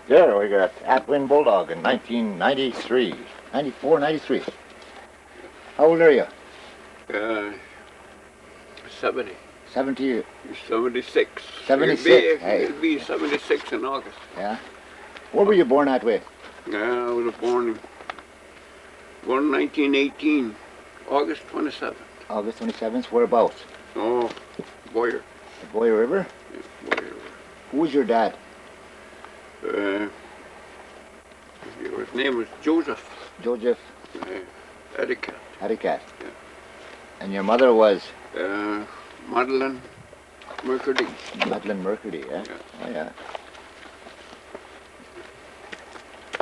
There we got Atwin Bulldog in 1993. 94, 93. How old are you? 70. 70. 76. 76. It'll be 76 in August. Yeah. Where were you born at way? I was born in 1918, August 27th. August 27th. Whereabouts? Oh, Boyer. The Boyer River? Yeah, Boyer River. Who was your dad? His name was Joseph. Joseph Adekat. Adekat. Yeah. And your mother was? Madeline Mercady. Madeline Mercady, yeah? Yeah. Oh, yeah.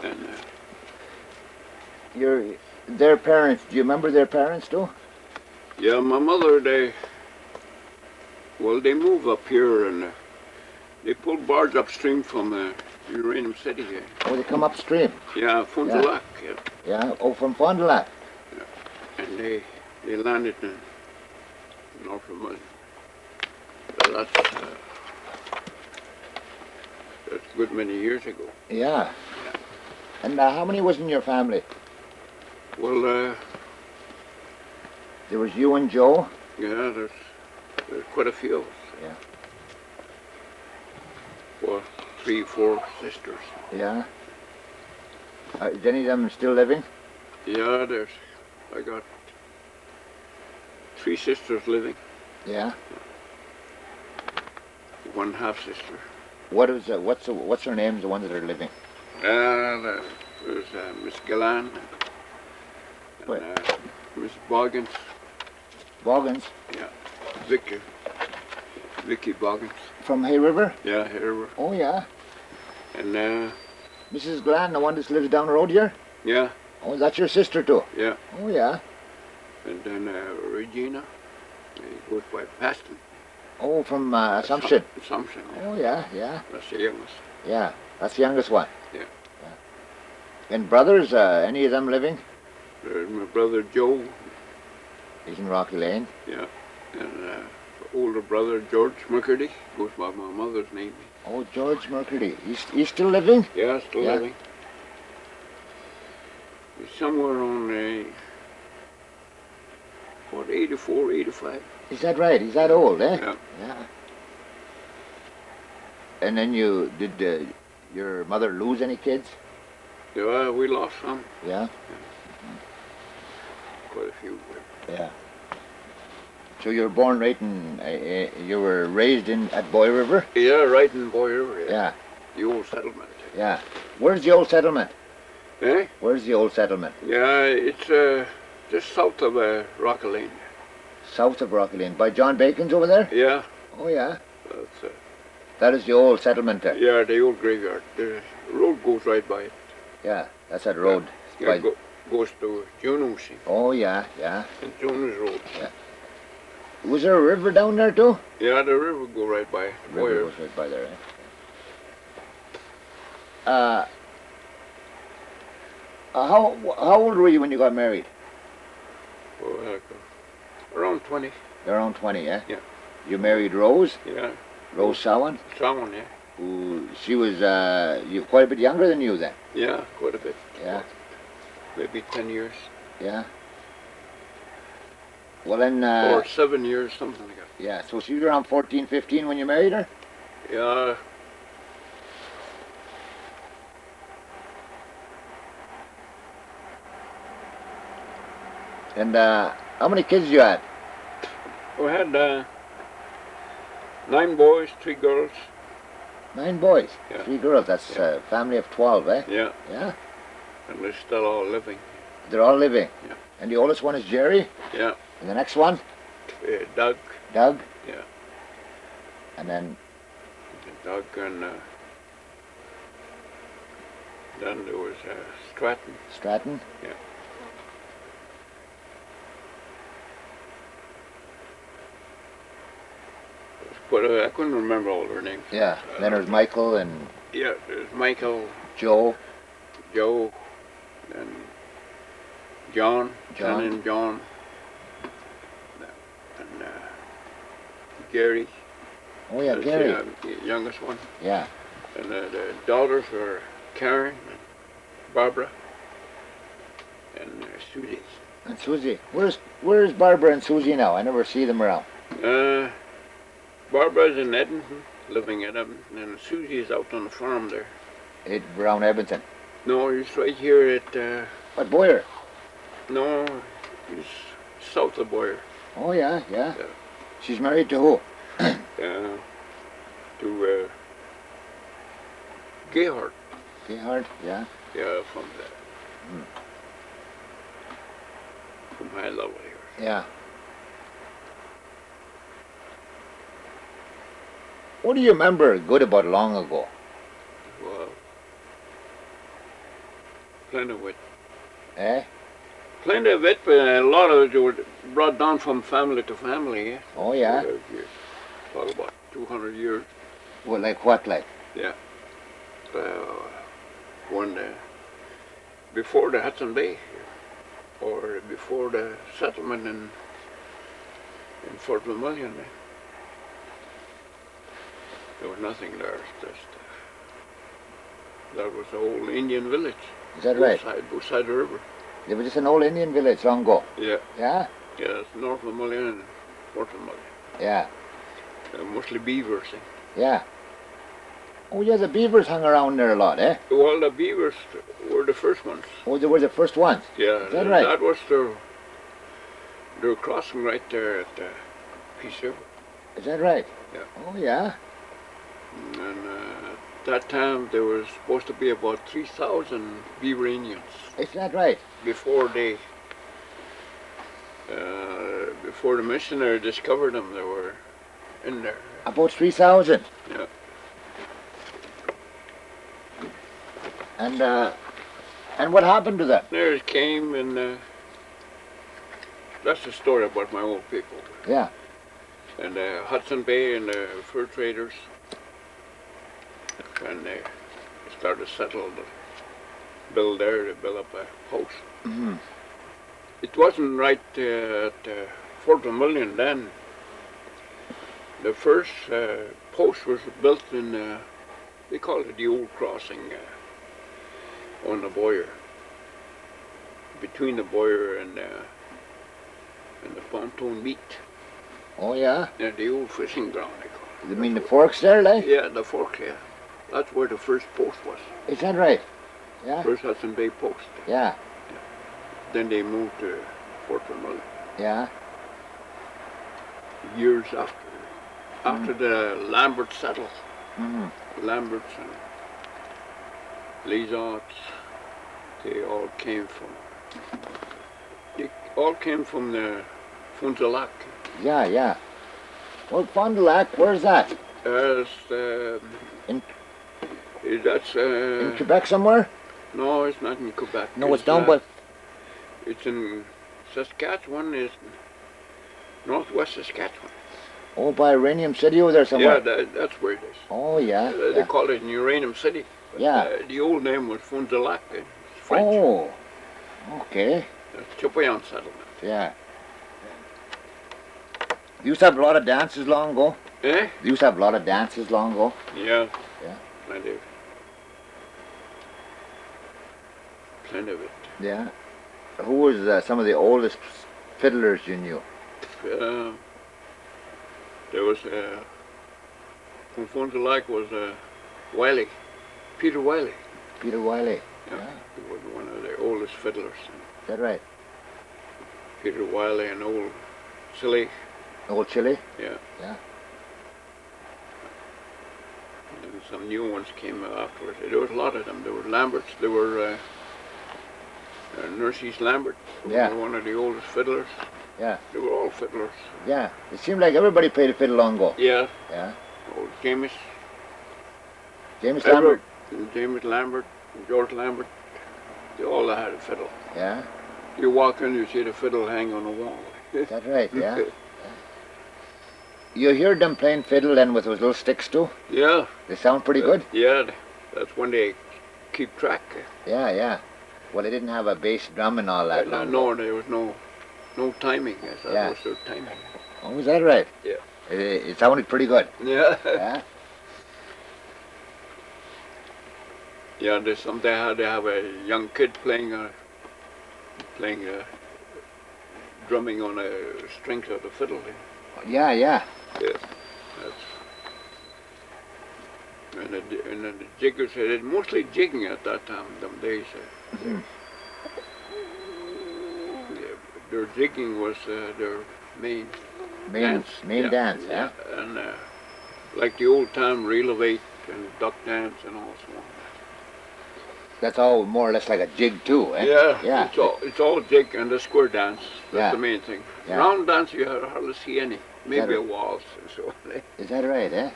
And their parents, do you remember their parents too? yeah, my mother, they moved up here and they pulled barge upstream from Uranium City here. Oh, they come upstream? Yeah, Fond du Lac, yeah. Yeah, oh, from Fond du Lac. Yeah. And they landed in north of Muslim. That's a good many years ago. Yeah. And how many was in your family? Well, there was you and Joe? yeah, there's quite a few of us. Yeah. Well, 3, 4 sisters. Yeah. Is any of them still living? Yeah, I got 3 sisters living. Yeah. 1 half sister. What's her name? The ones that are living? There's Miss Gillan and Miss Boggins. Boggins? Yeah, Vicky Boggins. From Hay River? Yeah, Hay River. Oh yeah. And Mrs. Glenn, the one that lives down the road here? yeah. Oh, that's your sister too? Yeah. Oh yeah. And then Regina, goes by Paston. Oh, from Assumption? Assumption, yeah. Oh yeah, yeah. That's the youngest. Yeah, that's the youngest one. Yeah. And brothers, any of them living? There's my brother Joe. He's in Rocky Lane. Yeah. And older brother George Mercady, goes by my mother's name. Oh, George Mercady. He's still living? Yeah, still living. He's somewhere on what, 84, 85. Is that right? He's that old, eh? Yeah. Yeah. And then did your mother lose any kids? Yeah, we lost some. Yeah. Quite a few. Yeah. So you were born right in, you were raised at Boy River? Yeah, right in Boyer River. Yeah. The old settlement. Yeah. Where's the old settlement? Eh? Where's the old settlement? Yeah, it's just south of Rocky Lane. South of Rocky Lane. By John Bacon's over there? Yeah. Oh, yeah. That's That is the old settlement there? yeah, the old graveyard. The road goes right by it. Yeah, that's that road. Yeah, goes to Juneau. Oh, yeah, yeah. And Juneau's Road. Yeah. Was there a river down there too? Yeah, the river go right by. The river goes right by there, eh? How old were you when you got married? Well, around 20. Around 20, eh? Yeah. You married Rose? Yeah. Rose Sowan? Someone, yeah. Who, she was, you quite a bit younger than you then? Yeah, quite a bit. Yeah. Maybe 10 years. Yeah. Well then... or 7 years, something like that. Yeah, so she was around 14, 15 when you married her? Yeah. And how many kids you had? We had 9 boys, 3 girls. 9 boys, Yeah. 3 girls. That's a family of 12, eh? Yeah. Yeah. And they're still all living. They're all living? Yeah. And the oldest one is Jerry? Yeah. And the next one? Doug. Doug? Yeah. And then? Doug and then there was Stratton. Stratton? Yeah. But I couldn't remember all their names. Yeah. Then there's Michael and... Yeah, there's Michael, Joe, and John, and John, and Gary. Oh yeah, That's Gary. The youngest one. Yeah. And the daughters were Karen and Barbara and Susie. And Susie. Where's Barbara and Susie now? I never see them around. Barbara's in Edmonton, living in Edmonton, and Susie's out on the farm there. Around Edmonton. No, he's right here at... What, Boyer? No, he's south of Boyer. Oh, yeah. She's married to who? To Gayhart. Gayhart, yeah. Yeah, from high level here. Yeah. What do you remember good about long ago? Well, plenty of it. Eh? Plenty of it, but a lot of it were brought down from family to family. Yeah? Oh, yeah. Talk about 200 years. Well, like what, like? Yeah. Before the Hudson Bay, or before the settlement in Fort Vermilion, there was nothing there. That was the old Indian village. Is that right? Both side of the river. It was just an old Indian village long ago. Yeah. Yeah? Yeah, it's North Vermilion and Fort Vermilion. Yeah. Mostly beavers. Yeah. Oh, yeah, the beavers hung around there a lot, eh? Well, the beavers were the first ones. Oh, they were the first ones? Yeah. Is that right? That was their crossing right there at Peace River. Is that right? Yeah. Oh, yeah. And at that time, there was supposed to be about 3,000 beaver Indians. Is that right? Before the missionary discovered them, they were in there. About 3,000? Yeah. And what happened to them? There it came, and that's the story about my old people. Yeah. And Hudson Bay and the fur traders, and they started to settle, build there, to build up a house. Mm-hmm. It wasn't right at Fort Vermilion then. The first post was built in, they called it the old crossing on the Boyer, between the Boyer and the pontoon meet. Oh, yeah? Yeah, the old fishing ground, they call it. You mean the forks there, like? Yeah, the fork, yeah. That's where the first post was. Is that right? Yeah? First Hudson Bay post. Yeah. Then they moved to Fort Vermilion. Yeah. Years after the Lambert settled. Mm-hmm. Lamberts and Lizotte, they all came from the Fond du Lac. Yeah, yeah. Well, Fond du Lac, where's that? That's In Quebec somewhere? no, it's not in Quebec. No, it's down by... It's in Saskatchewan, is northwest Saskatchewan. Oh, by Uranium City over there somewhere? Yeah, that's where it is. Oh, yeah. They call it Uranium City. But, Yeah. The old name was Fond du Lac. It's French. Oh, okay. Chippewan settlement. Yeah. You used to have a lot of dances long ago? Eh? You used to have a lot of dances long ago? Yeah. Yeah. Plenty of it. Yeah. Who was some of the oldest fiddlers you knew? There was from Fond du Lac was Wiley, Peter Wiley. Peter Wiley. Yeah. He was one of the oldest fiddlers. Is that right? Peter Wiley and old Silly. Old Chile? Yeah. Yeah. And some new ones came afterwards. There was a lot of them. There were Lamberts. There were Nurses Lambert. Yeah. One of the oldest fiddlers. Yeah. They were all fiddlers. Yeah. It seemed like everybody played a fiddle long ago. Yeah. Yeah. Old James Lambert. James Lambert, and George Lambert. They all had a fiddle. Yeah. You walk in, you see the fiddle hang on the wall. Is that right? Yeah. You hear them playing fiddle then with those little sticks too? Yeah. They sound pretty good? Yeah, that's when they keep track. Yeah, yeah. Well, they didn't have a bass drum and all that. No, there was no timing. That was their timing. Oh, is that right? Yeah. It sounded pretty good. Yeah. Yeah. Yeah, they had to have a young kid playing drumming on a strings of the fiddle. Yeah, yeah. Yeah, and then the jiggers they did mostly jigging at that time, them days. Their jigging was their main dance. Main dance, yeah. And like the old time reel of eight and duck dance and all so on. That's all more or less like a jig too, eh? Yeah. It's all jig and the square dance. That's the main thing. Yeah. Round dance you hardly see any. Maybe a waltz and so on. Is that right, eh?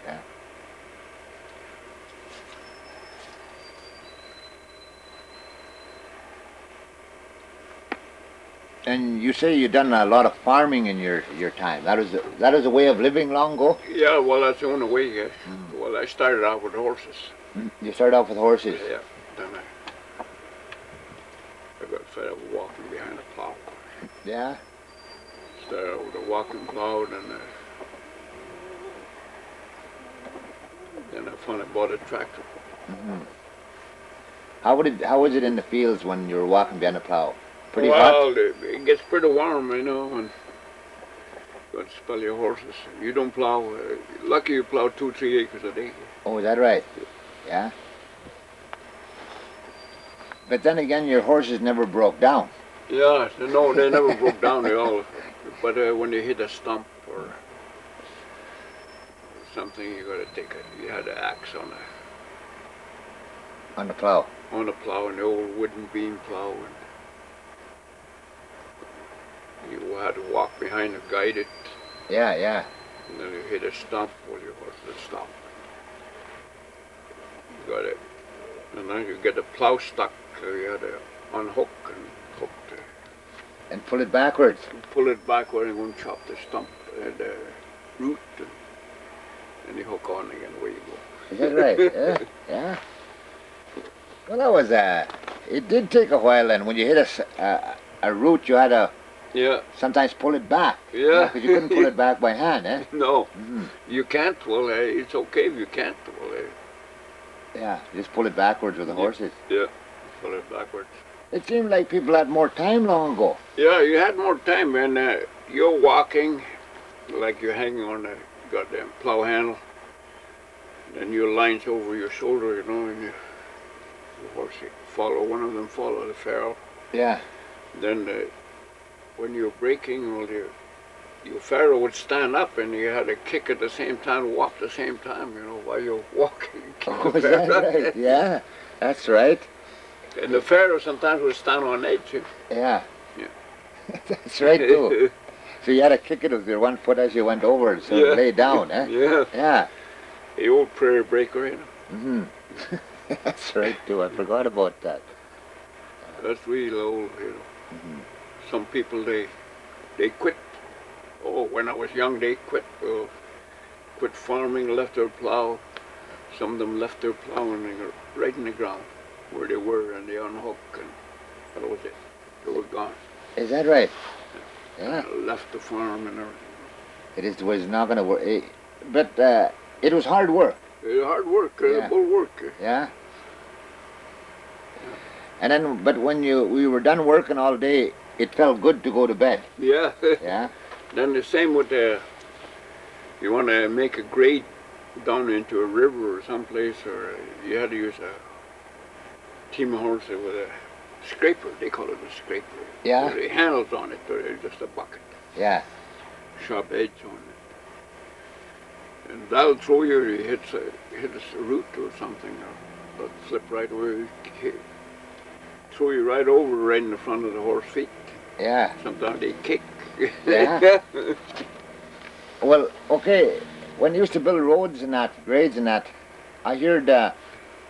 Yeah. And you say you done a lot of farming in your time. That is a way of living long ago? Yeah, well that's the only way. Well, I started out with horses. You started off with horses? Yeah. Then I got fed up with walking behind a plow. Yeah? Started out with a walking plow, then I finally bought a tractor. How was it in the fields when you were walking behind a plow? Pretty well, hot? It gets pretty warm, and you got to spell your horses. You don't plow. Lucky you plow 2-3 acres a day. Oh, is that right? Yeah. But then again, your horses never broke down. Yeah, no, they never broke down at all. But when you hit a stump or something, you had an axe On the plow? On the plow, and the old wooden beam plow. And you had to walk behind and guide it. Yeah, yeah. And then you hit a stump, well, your horse would stop. You got it. And then you get the plow stuck, so you had to unhook and hook it. And pull it backwards? Pull it backward and go and chop the stump, the root, and you hook on again, away you go. Is that right? Yeah? Yeah. Well, that was, it did take a while then. When you hit a root, you had to sometimes pull it back. Yeah. Because you couldn't pull it back by hand, eh? No. You can't. Well, it's okay if you can't. Well, yeah, just pull it backwards with the horses. Yeah, pull it backwards. It seemed like people had more time long ago. Yeah, you had more time, and you're walking like you're hanging on a goddamn plow handle, and your line's over your shoulder, and the horse one of them follow the farrow. Yeah. Then when you're braking, well, your farrow would stand up, and you had to kick at the same time, walk at the same time, while you're walking. Oh, is that right? Yeah, that's right. And the farrow sometimes would stand on edge. Yeah. Yeah. That's right, too. So you had to kick it with your one foot as you went over, so it lay down, eh? Yeah. Yeah. The old prairie breaker, That's right, too. I forgot about that. That's real old, Some people, they quit. Oh, when I was young, they quit. Quit farming, left their plow. Some of them left their plow and they got right in the ground where they were, and they unhooked, and that was it. They were gone. Is that right? Yeah. Left the farm and everything. It was not going to work. But it was hard work. It was hard work, bull work. Yeah. And then, but when we were done working all day, it felt good to go to bed. Yeah. Yeah. Then the same with you want to make a grade down into a river or someplace, or you had to use a team of horses with a scraper. They call it a scraper. Yeah. With the handles on it, or just a bucket. Yeah. Sharp edge on it. And that'll throw you. You hit a root or something, or it'll flip right over. Throw you right over, right in the front of the horse feet. Yeah. Sometimes they kick. Yeah. Well, okay. When you used to build roads and that, grades and that, I heard they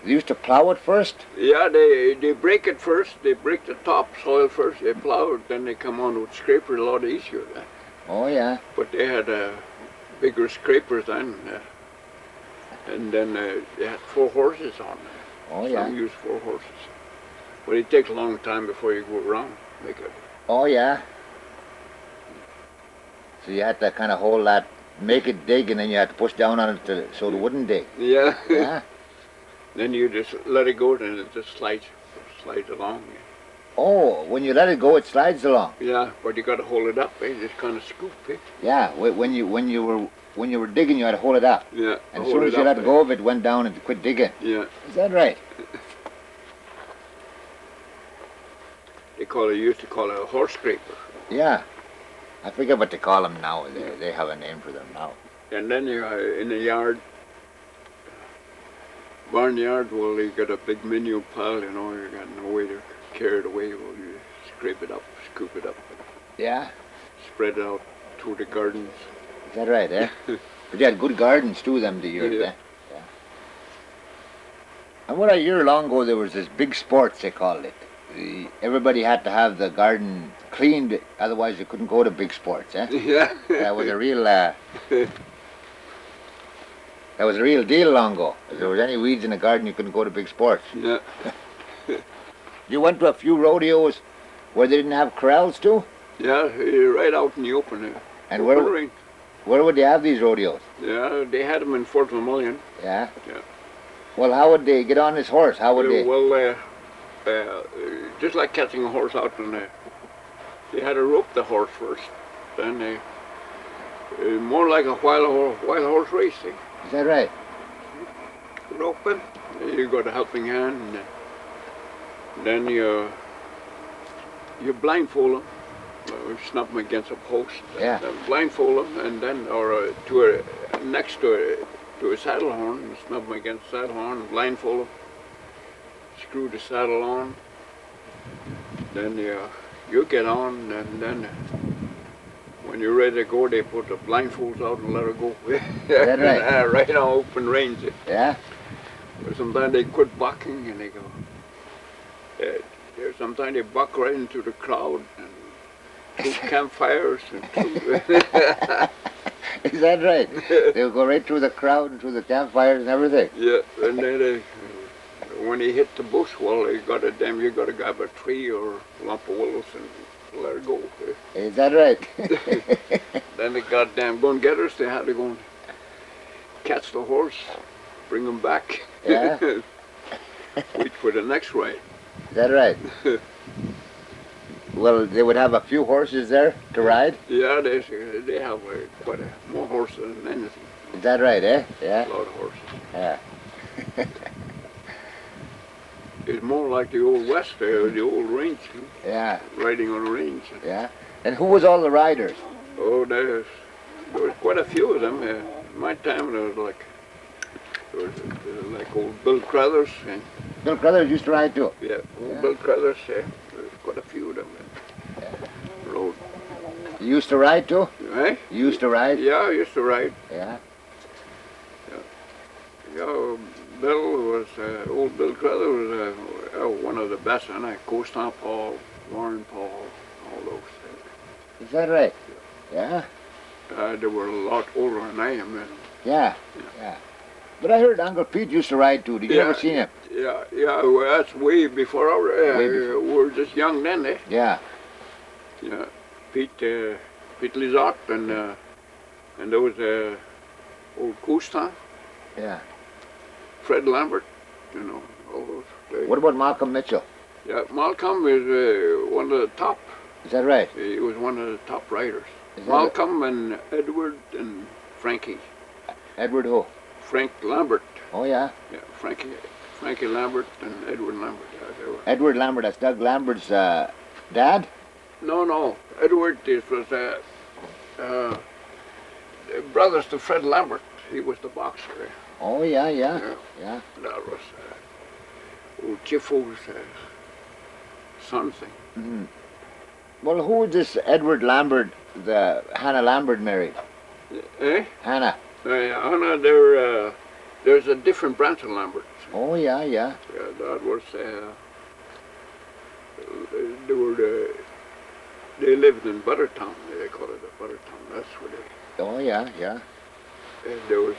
used to plow it first. Yeah, they break it first. They break the top soil first. They plow it, then they come on with scraper a lot easier. Oh yeah. But they had bigger scrapers then, and then they had 4 horses on it. Oh yeah. Some use 4 horses. But it takes a long time before you go around, make it. Oh yeah. So you had to kind of hold that, make it dig, and then you had to push down on it so it wouldn't dig. Yeah. Yeah. Then you just let it go, and it just slides along. Oh, when you let it go, it slides along. Yeah, but you got to hold it up. Just kind of scoop it. Yeah, when you were digging, you had to hold it up. Yeah. And as soon as you let go of it, it went down and quit digging. Yeah. Is that right? Used to call it a horse scraper. Yeah. I forget what they call them now. They have a name for them now. And then you in the yard, barnyard, well, you got a big manure pile, you know, you got no way to carry it away. Well, you scrape it up, scoop it up. Yeah? Spread it out through the gardens. Is that right, eh? But you had good gardens too, them, the years, yeah. Eh? Yeah. And what a year long ago, there was this big sports, they called it. Everybody had to have the garden cleaned, otherwise you couldn't go to big sports, eh? Yeah. That was a real, that was a real deal long ago. If there was any weeds in the garden, you couldn't go to big sports. Yeah. You went to a few rodeos where they didn't have corrals too? Yeah, right out in the open there. And where would they have these rodeos? Yeah, they had them in Fort Vermilion. Yeah? Yeah. Well, how would they get on this horse? How would they? Well, just like catching a horse out in there. They had to rope the horse first. Then more like a wild horse race. Eh? Is that right? Rope him. You got a helping hand, and then you blindfold him. Snap him against a post. Yeah. Blindfold him, and then next to a saddle horn, and snap him against the saddle horn, and blindfold him. Screw the saddle on. Then you get on, and then when you're ready to go, they put the blindfolds out and let her go. Is that right? Right on open range. Yeah. But sometimes they quit bucking and they go. Sometimes they buck right into the crowd and through campfires and through. Is that right? They'll go right through the crowd and through the campfires and everything. Yeah, and then when they hit the bush, well, you got to grab a tree or a lump of willows and let her go. Is that right? Then the goddamn gun-getters, they had to go and catch the horse, bring him back. Yeah. Wait for the next ride. Is that right? Well, they would have a few horses there to ride? Yeah, they have quite more horses than anything. Is that right, eh? Yeah. A lot of horses. Yeah. It's more like the old West there, the old range. Yeah. Riding on a range. Yeah. And who was all the riders? Oh, there was quite a few of them. In my time, there was like old Bill Crothers. Bill Crothers used to ride too? Yeah, old Bill Crothers. There was quite a few of them. Rode. You used to ride too? Eh? You used to ride? Yeah, I used to ride. Yeah. Yeah, old Bill Crothers was one of the best, and Coaston Paul, Warren Paul, all those. Is that right? Yeah. They were a lot older than I am. Yeah. But I heard Uncle Pete used to ride too. Did you ever see him? Yeah. Well, that's way before our. We were just young then, eh? Yeah. Yeah. Pete Lizotte, and there was old Coaston. Yeah. Fred Lambert, all those. What about Malcolm Mitchell? Yeah, Malcolm is one of the top. Is that right? He was one of the top riders. Malcolm and Edward and Frankie. Edward who? Frank Lambert. Oh, yeah? Yeah, Frankie Lambert and Edward Lambert. Yeah, they were. Edward Lambert, that's Doug Lambert's dad? No. Edward was brothers to Fred Lambert. He was the boxer. Oh, yeah. That was old Chiffo's son thing. Mm-hmm. Well, who was this Edward Lambert, the Hannah Lambert married? Eh? Hannah. Hannah, there's a different branch of Lambert. Oh, yeah. Yeah, that was, they lived in Buttertown. They call it a Buttertown. That's where they... Oh, yeah. And there was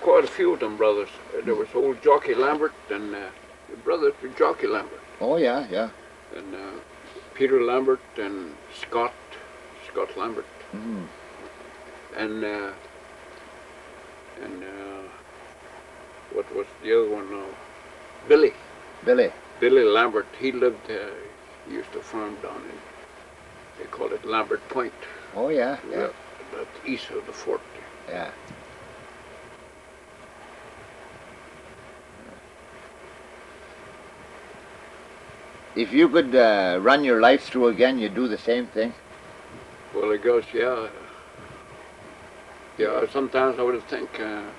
quite a few of them brothers. There was old Jockey Lambert and the brother to Jockey Lambert. Oh, yeah. And Peter Lambert and Scott Lambert. Mm. what was the other one now? Billy. Billy. Billy Lambert. He lived, he used to farm down in, they call it Lambert Point. Oh, yeah, yeah. That's east of the fort. Yeah. If you could run your life through again, you'd do the same thing? Well, I guess, yeah. Yeah, sometimes I would think, I'm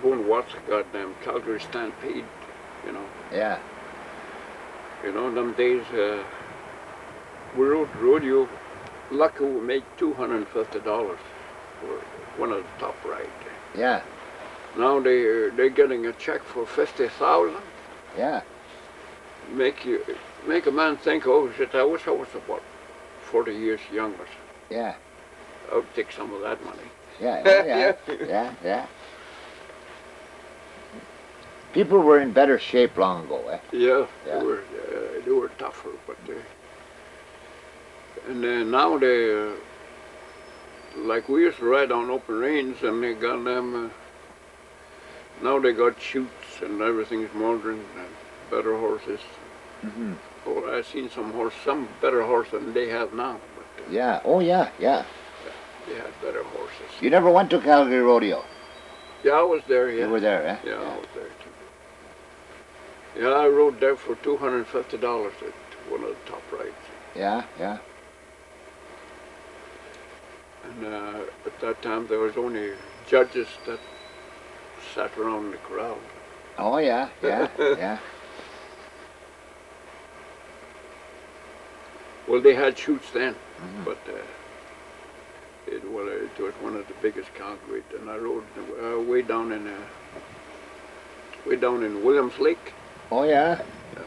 going to watch the goddamn Calgary Stampede, you know. Yeah. You know, in them days, we rode rodeo, lucky we made $250 for one of the top rides. Yeah. Now they're getting a check for 50,000. Yeah. Make a man think, oh shit, I wish I was about 40 years younger. Yeah. I would take some of that money. Yeah, oh, yeah, yeah, yeah. People were in better shape long ago, eh? Yeah, yeah. They were tougher, but and now they, like we used to ride on open range, and they got them. Now they got chutes and everything's modern and better horses. Mm-hmm. Oh, I've seen some better horse than they have now. But, yeah, oh yeah, yeah. They had better horses. You never went to Calgary Rodeo? Yeah, I was there, yeah. You were there, eh? Yeah, I was there too. Yeah, I rode there for $250 at one of the top rides. Yeah, yeah. And at that time there was only judges that sat around in the corral. Oh yeah, yeah, yeah. Well, they had chutes then, but it was one of the biggest Calgary. And I rode way down in Williams Lake. Oh yeah. Yeah.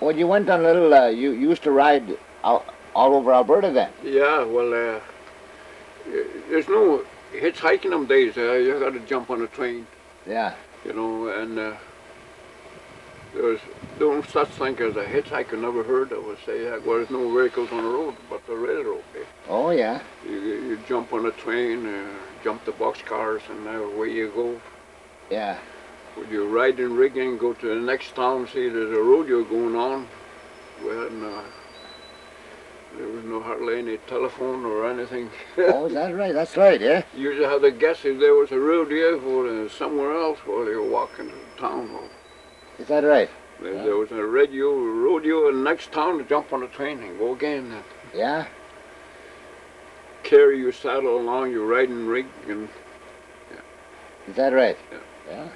Well, you went on a little. You used to ride all over Alberta then. Yeah. Well, there's no hitchhiking them days. You got to jump on a train. Yeah. You know, and there was no such thing as a hitchhiker. Never heard of it. Say, well, there's no vehicles on the road, but the railroad. Oh yeah. You jump on a train, jump the boxcars, and away you go. Yeah. Would you ride in rigging, go to the next town, see there's a rodeo going on? Well, there was no hardly any telephone or anything. Oh, is that right? That's right, yeah. You usually have to guess if there was a rodeo or somewhere else while you were walking to town. Is that right? There was a rodeo in the next town to jump on a train and go again. Yeah. Carry your saddle along, your riding rig, and yeah. Is that right? Yeah. Yeah.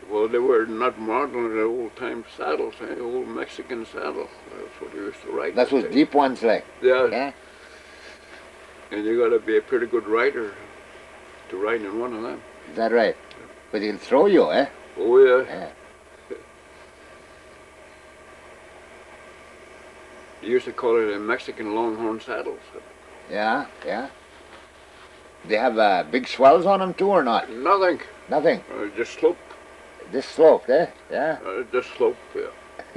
Well, they were not modern, they're old-time saddles, old Mexican saddles. That's what you used to ride. That's those deep ones, like. Yeah. Yeah. And you got to be a pretty good rider to ride in one of them. Is that right? But they can throw you, eh? Oh yeah. Yeah. They used to call it a Mexican longhorn saddles. Yeah, yeah. They have big swells on them too, or not? Nothing. Nothing. Just slope. This slope, eh? Yeah. Just slope, yeah.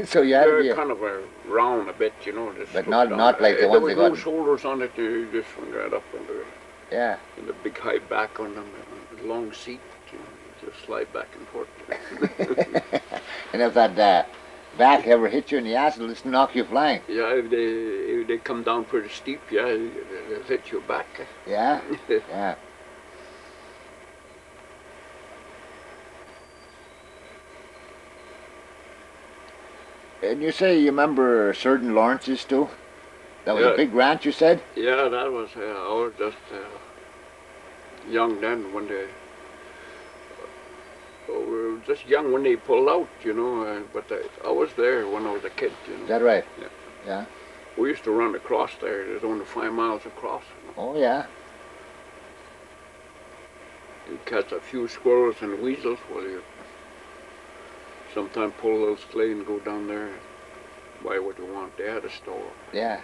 So you had to be kind of a round a bit, you know. But not like the ones they got. There was no shoulders on it. You just went right up on the. Yeah. And the big high back on them, and the long seat, you know, just slide back and forth. And if that back ever hit you in the ass, it'll just knock you flying. Yeah, if they come down pretty steep, yeah, they'll hit your back. Yeah. Yeah. And you say you remember certain Lawrence's too? That was a big ranch, you said? Yeah, that was, I was just young then when they, we were just young when they pulled out, you know, but I was there when I was a kid, you know. Is that right? Yeah. Yeah. We used to run across there. There's only 5 miles across. You know. Oh, yeah. You catch a few squirrels and weasels while you sometimes pull a little sleigh and go down there and buy what you want. They had a store. Yeah.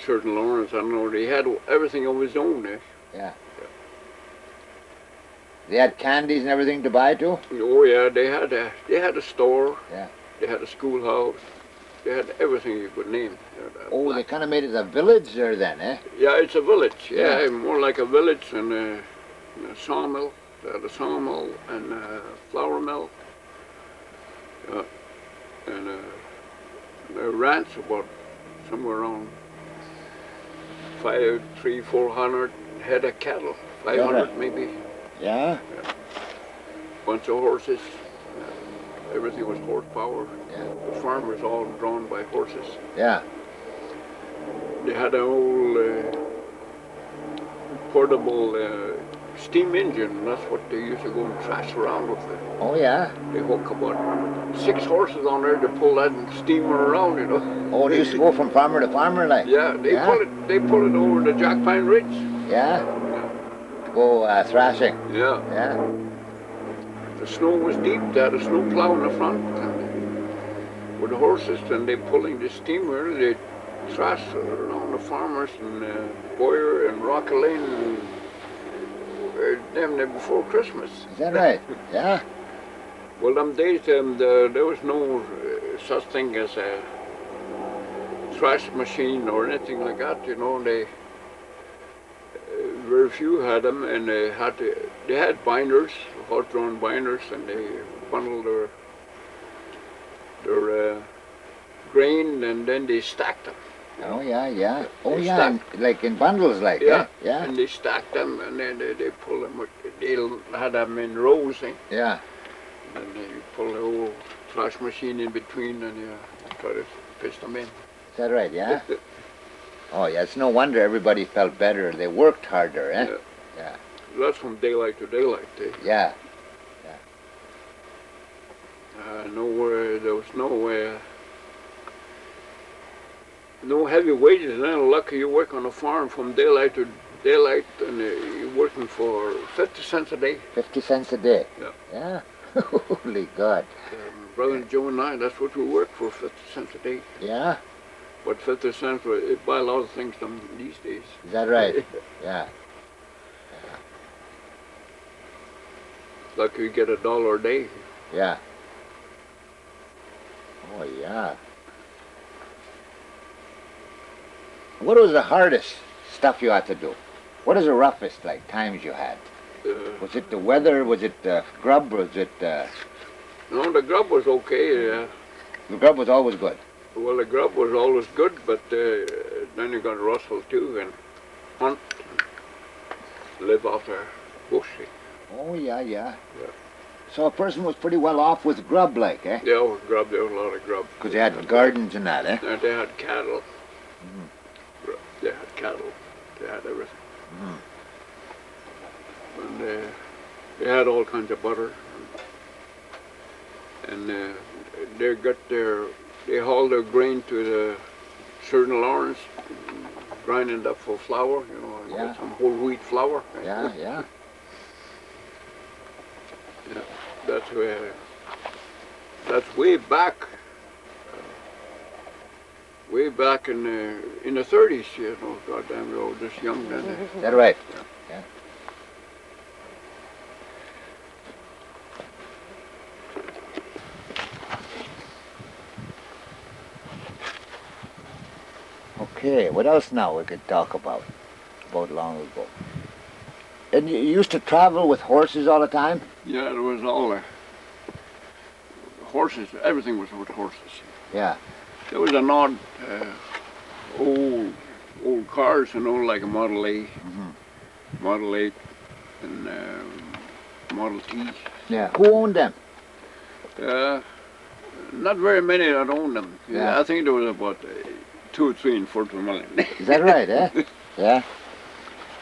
Certain Lawrence, I don't know, they had everything of his own there. Yeah. They had candies and everything to buy too? Oh yeah, they had a store. Yeah. They had a schoolhouse. They had everything you could name. Oh, they kind of made it a village there then, eh? Yeah, it's a village. Yeah, more like a village and a sawmill. They had a sawmill and a flour mill. And a ranch about somewhere around 400 head of cattle. 500 maybe. Yeah. Bunch of horses. Everything was horsepower. Yeah. The farm was all drawn by horses. Yeah. They had an old portable steam engine. That's what they used to go and trash around with. Oh yeah. They hook about 6 horses on there to pull that steamer around, you know. Oh, they used to go from farmer to farmer, like. Yeah, they pull it over the Jack Pine Ridge. Yeah. To go thrashing. Yeah. Yeah. The snow was deep. They had a snow plow in the front, and with the horses, and they pulling the steamer. They thrashed around the farmers and Boyer and Rocky Lane and damn near before Christmas. Is that right? Yeah. Well, them days, there was no such thing as a thrash machine or anything like that. You know, they very few had them, and they had binders, hot-drawn binders, and they bundled their grain, and then they stacked them. Oh yeah, yeah. Oh yeah, like in bundles, like. Yeah, yeah. And they stacked them, and then they pull them. They had them in rows, eh? Yeah. And then you pull the whole thrash machine in between, and you try to pitch them in. Is that right? Yeah. Oh yeah, it's no wonder everybody felt better. They worked harder, eh? Yeah. Yeah. That's from daylight to daylight. Eh? Yeah. Nowhere there was no heavy wages. Then lucky you work on a farm from daylight to daylight, and you're working for 50 cents a day. 50 cents a day. Yeah. Yeah. Holy God. Brother Joe and I, that's what we work for, 50 cents a day. Yeah. But 50 cents, it buy a lot of things these days. Is that right? Yeah. Lucky you get $1 a day. Yeah. Oh yeah. What was the hardest stuff you had to do? What is the roughest like times you had? Was it the weather? Was it the grub? Was it? No, the grub was okay. The grub was always good. Well, the grub was always good, but then you got to rustle too and hunt, and live off the bush. Oh yeah, yeah. So a person was pretty well off with grub, like, eh? Yeah, with grub, there was a lot of grub. Because they had gardens and that, eh? And they had cattle. Mm-hmm. They had cattle. They had everything. Mm-hmm. And they had all kinds of butter. And they hauled their grain to the certain Lawrence, grind it up for flour, you know, and get some whole wheat flour. Yeah, yeah. Yeah, that's way back in the 30s, you know. Goddamn, we were just young then. Is that right? Yeah. Okay, what else now we could talk about long ago? And you used to travel with horses all the time? Yeah, it was all horses. Everything was with horses. Yeah. There was an odd old cars, you know, like a Model A, Model 8, and Model T. Yeah. Who owned them? Not very many that owned them. Yeah. I think there was about 2 or 3 in Fort Vermilion. Is that right, eh? Yeah.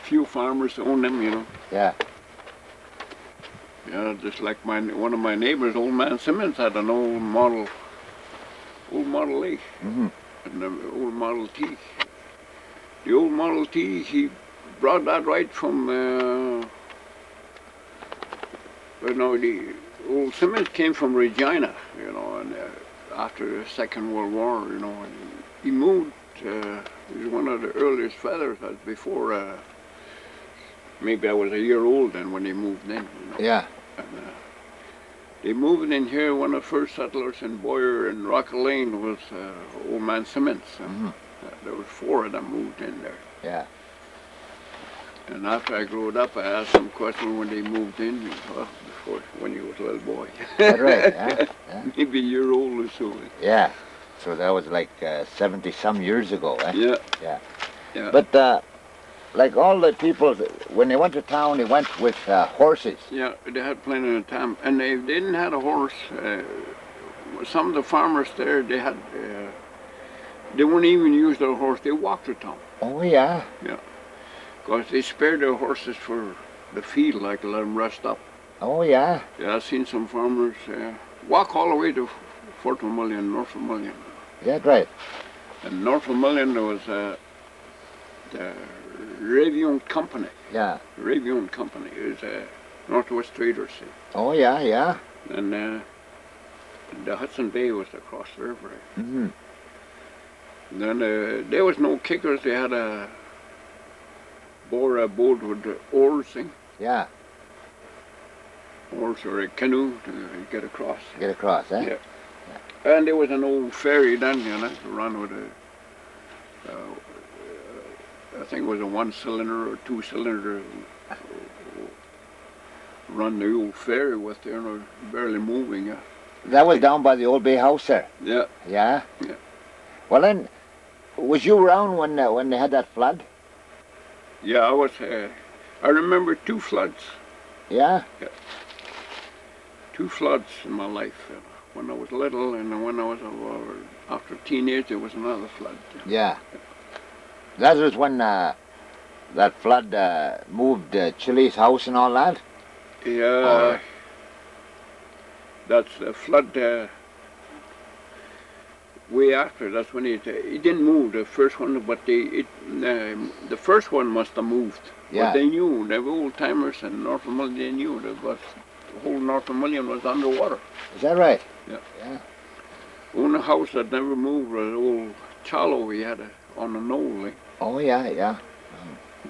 Few farmers own them, you know. Yeah. Yeah, just like one of my neighbors, old man Simmons, had an old Model A, and an old Model T. The old Model T, he brought that right from, the old Simmons came from Regina, you know, and after the Second World War, you know, and he moved. He was one of the earliest feathers before. Maybe I was a year old then when they moved in. You know? Yeah. And, They moved in here. One of the first settlers in Boyer and Rocket Lane was old man Simmons. There was 4 of them moved in there. Yeah. And after I grew up, I asked them questions when they moved in. Well, before, when you was a little boy. That's right, yeah. Maybe a year old or so. Yeah. So that was like 70-some years ago, eh? Yeah. Yeah. Yeah. But like all the people, when they went to town, they went with horses. Yeah, they had plenty of time. And they didn't have a horse. Some of the farmers there, they wouldn't even use their horse. They walked to town. Oh, yeah. Yeah. Because they spared their horses for the field, like let them rest up. Oh, yeah. Yeah, I've seen some farmers walk all the way to Fort Vermilion, North Vermilion. Yeah, right. And North Vermilion, there was the Ravion Company. Yeah. Ravion Company is a Northwest Traders. Oh, yeah, yeah. And the Hudson Bay was across the river. Mm-hmm. And then there was no kickers. They had a boat with the oars thing. Yeah. Oars or a canoe to get across. Get across, eh? Yeah. And there was an old ferry then, you know, to run with I think it was a 1-cylinder or 2-cylinder. Run the old ferry with, you know, barely moving. Yeah. That was down by the old Bay House there. Yeah. Yeah. Yeah. Well, then, was you around when they had that flood? Yeah, I was. I remember 2 floods. Yeah. Yeah. 2 floods in my life. When I was little, and when I was after teenage, there was another flood. Yeah. That was when that flood moved Chili's house and all that? Yeah. That's the flood way after. That's when it didn't move, the first one, but the first one must have moved. Yeah. But they knew, the old timers in North Vermilion, they knew that the whole North Vermilion was underwater. Is that right? Yeah. Yeah. One house that never moved was old Chalo we had on a knoll. Eh? Oh, yeah, yeah.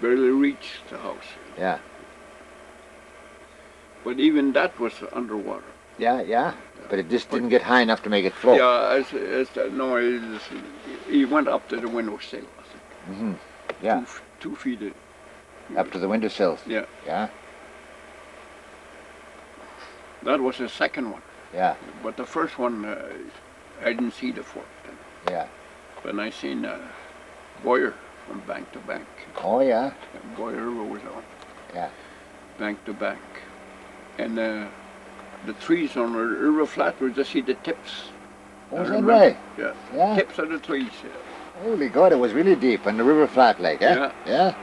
Barely reached the house. Yeah. But even that was underwater. Yeah, yeah. But it just didn't get high enough to make it float. Yeah, he went up to the windowsill, I think. Mm-hmm. Yeah. 2 feet. Up to the windowsills. Yeah. Yeah. That was the second one. Yeah. But the first one, I didn't see the fort. Yeah. But I seen Boyer from bank to bank. Oh, yeah. Boyer River was on. Yeah. Bank to bank. And the trees on the river flat were just see the tips. Oh, is that right? Yeah. Yeah. Tips of the trees. Yeah. Holy God, it was really deep on the river flat like, eh? Yeah. Yeah.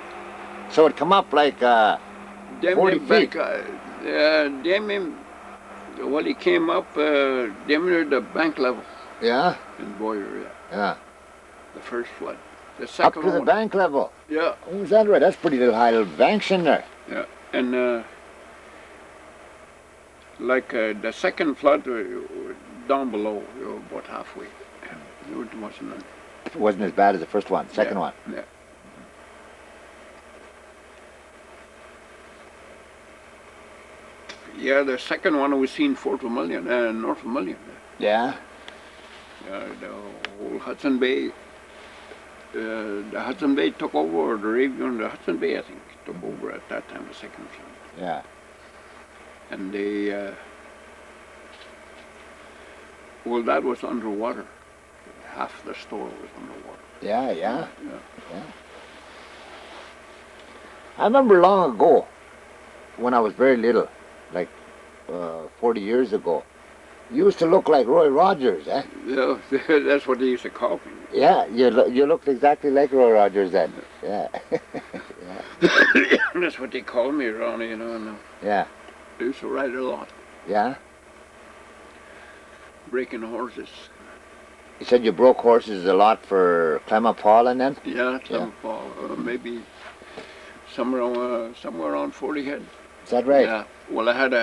So it come up like 40 feet. Well, he came up damn near the bank level. Yeah. In Boyer, yeah. Yeah. The first flood. The second up to the one. bank level. Yeah. Oh, is that right? That's pretty little high little banks in there. Yeah. And like the second flood down below, about halfway. It wasn't as bad as the first one, second one. Yeah. Yeah, the second one we seen Fort Vermilion, North Vermilion. Yeah. The whole Hudson Bay. The Hudson Bay took over, or the Ravion, the Hudson Bay, I think, took over at that time, the second flood. Yeah. And they, well, that was underwater. Half the store was underwater. Yeah, yeah. Yeah. I remember long ago, when I was very little, like 40 years ago, you used to look like Roy Rogers, eh? Yeah, that's what they used to call me. Yeah, you looked exactly like Roy Rogers then. Yeah. Yeah. That's what they called me around, you know. And, yeah. I used to ride a lot. Yeah? Breaking horses. You said you broke horses a lot for Clement Paul and then? Yeah, Clement Paul. Maybe somewhere around 40 head. Is that right? Yeah. Well, I had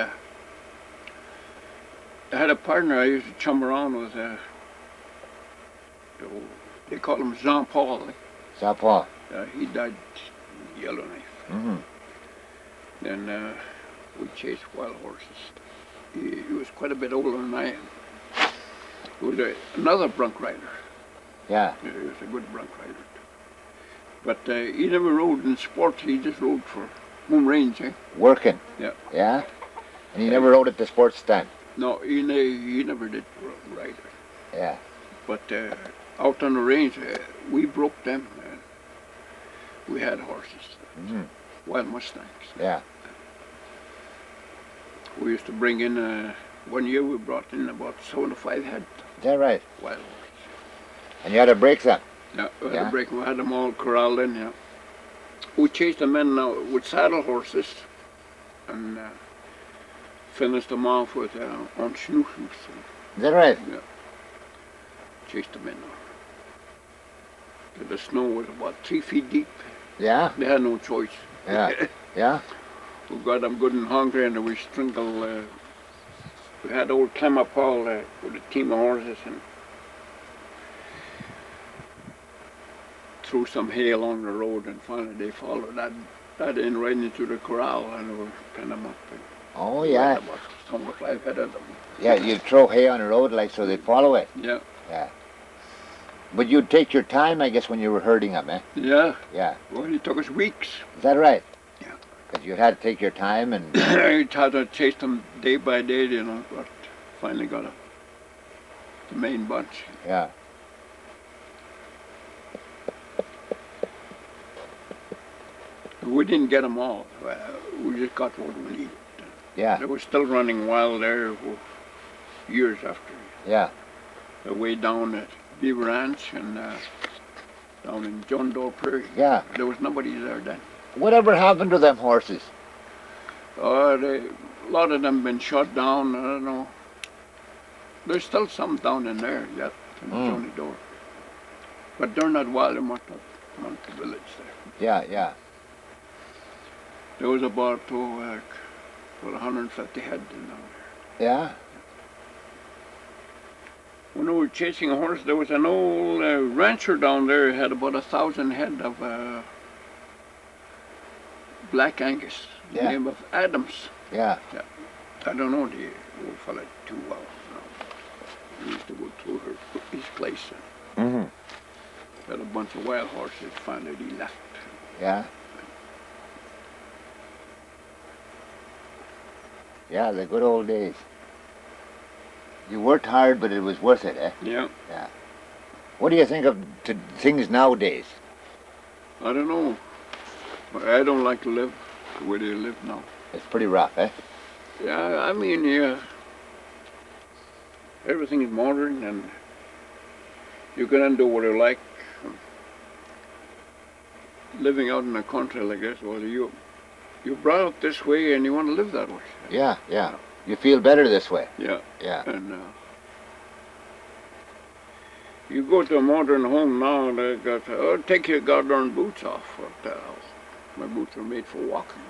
a partner I used to chum around with. They call him Jean Paul. Jean Paul. He died Yellowknife. Mm-hmm. Then we chased wild horses. he was quite a bit older than I am. He was another bronc rider. Yeah. He was a good bronc rider. But he never rode in sports. He just rode for home range. Working. Yeah. Yeah. And he never rode at the sports stand. No, he never did ride. Yeah. But out on the range, we broke them. We had horses, wild Mustangs. Yeah. We used to bring in, one year we brought in about 75 head. Is that right? Wild horses. And you had to break them? Yeah, we had to break them. We had them all corralled in, yeah. We chased them in with saddle horses and finished them off with on snoozes. Is that right? Yeah. Chased them in. The snow was about 3 feet deep. Yeah? They had no choice. Yeah. Yeah? We got them good and hungry, and we sprinkled. We had old Clemmer Paul with a team of horses and threw some hay along the road, and finally they followed that in right into the corral, and we pinned them up. Oh, yeah. About 25 head of them. Yeah, you'd throw hay on the road like so they'd follow it. Yeah. Yeah. But you'd take your time, I guess, when you were herding them, eh? Yeah. Yeah. Well, it took us weeks. Is that right? Yeah. Because you had to take your time and... You had to chase them day by day, you know, but finally got the main bunch. Yeah. We didn't get them all. We just got what we needed. Yeah. They were still running wild there for years after. Yeah. Way down at Beaver Ranch and down in John Doe Prairie. Yeah. There was nobody there then. Whatever happened to them horses? A lot of them been shot down. I don't know. There's still some down in there yet, in Johnny Doe. But they're not wild enough to village there. Yeah, yeah. There was about 150 head in there. Yeah? When we were chasing a horse, there was an old rancher down there who had about 1,000 head of Black Angus, the name of Adams. Yeah. Yeah. I don't know the old fella too well. No. We used to go through his place. And had a bunch of wild horses. Finally, he left. Yeah. Yeah, the good old days. You worked hard, but it was worth it, eh? Yeah. Yeah. What do you think of things nowadays? I don't know. I don't like to live the way they live now. It's pretty rough, eh? Yeah, I mean, yeah. Everything is modern, and you can do what you like. Living out in the country like this, well, you're brought up this way, and you want to live that way. Yeah, yeah. You feel better this way. Yeah. Yeah. And you go to a modern home now, they got, take your goddamn boots off. What my boots are made for walking.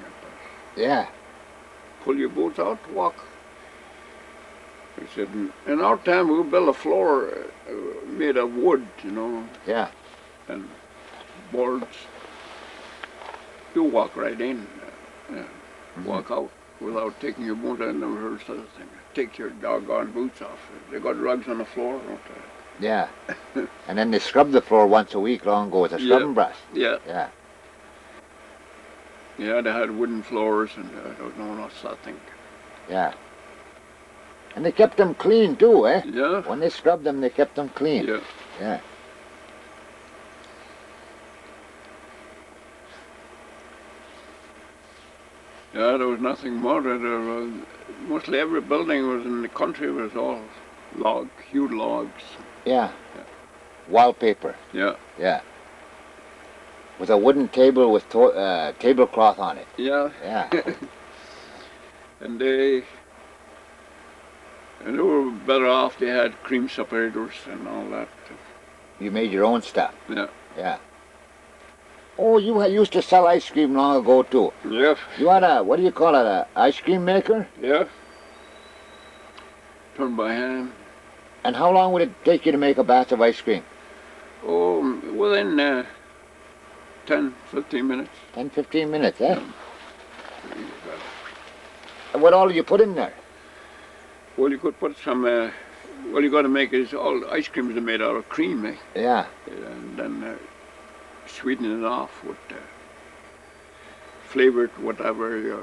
Yeah. Pull your boots out, walk. He said, in our time we built a floor made of wood, you know. Yeah. And boards. You walk right in, walk out without taking your boots. I never heard such a thing. Take your doggone boots off. They got rugs on the floor, don't they? Yeah. And then they scrubbed the floor once a week long ago with a scrubbing brush. Yeah. Yeah. Yeah, they had wooden floors and there was no such thing. Yeah. And they kept them clean too, eh? Yeah. When they scrubbed them, they kept them clean. Yeah. Yeah. Yeah, there was nothing modern. Mostly every building was in the country was all hewed logs. Yeah. Wallpaper. Yeah. Yeah. With a wooden table with tablecloth on it. Yeah. Yeah. And they were better off. They had cream separators and all that. You made your own stuff. Yeah. Yeah. Oh, you used to sell ice cream long ago too. Yeah. You had a, what do you call it, a ice cream maker? Yeah. Turned by hand. And how long would it take you to make a batch of ice cream? Oh, within 10, 15 minutes. 10, 15 minutes, eh? Yeah. And what all do you put in there? Well, you could put some. Well, you got to make it. All the ice creams are made out of cream, eh? Yeah. And then sweeten it off with flavor it whatever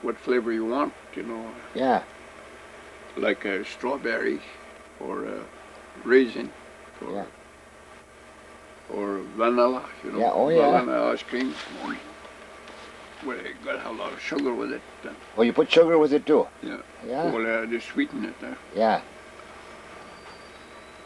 what flavor you want, you know. Yeah. Like a strawberry or a raisin. Or vanilla, you know. Yeah. Oh yeah. Vanilla ice cream. Well, you got to have a lot of sugar with it. Oh, you put sugar with it too? Yeah. Yeah. Well, just sweeten it. Yeah.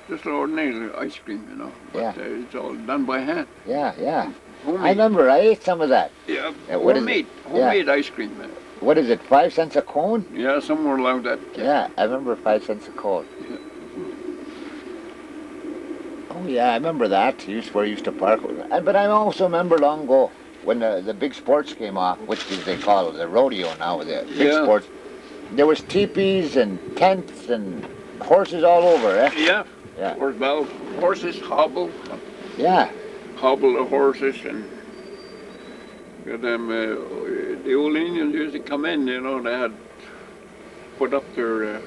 Just an ordinary ice cream, you know. But Yeah. It's all done by hand. Yeah, yeah. Homemade. I remember I ate some of that. Yeah, what is homemade. it? Homemade ice cream. What is it, 5 cents a cone? Yeah, somewhere along that. Yeah, I remember 5 cents a cone. Yeah. Oh yeah, I remember that. Where I used to park. But I also remember long ago when the big sports came off, which they call the rodeo now, the big sports. There was teepees and tents and horses all over, eh? Yeah. Yeah. Horses hobble. Yeah. Hobble the horses and got them. The old Indians used to come in, you know. They had put up their